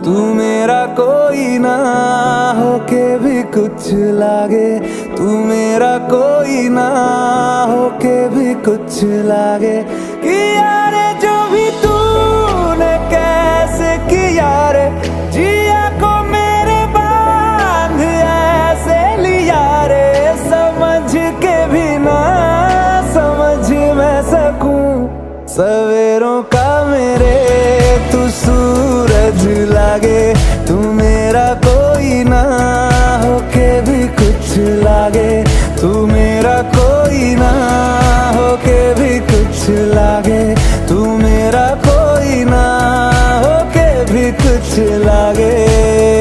तू मेरा कोई ना होके भी कुछ लागे, तू मेरा कोई ना होके भी कुछ लागे। कि यारे जो भी तूने कैसे किया रे, जिया को मेरे बांध ऐसे लिया रे, समझ के भी ना समझ मैं सकूं। सवेरों का मेरे तू सूरज लागे,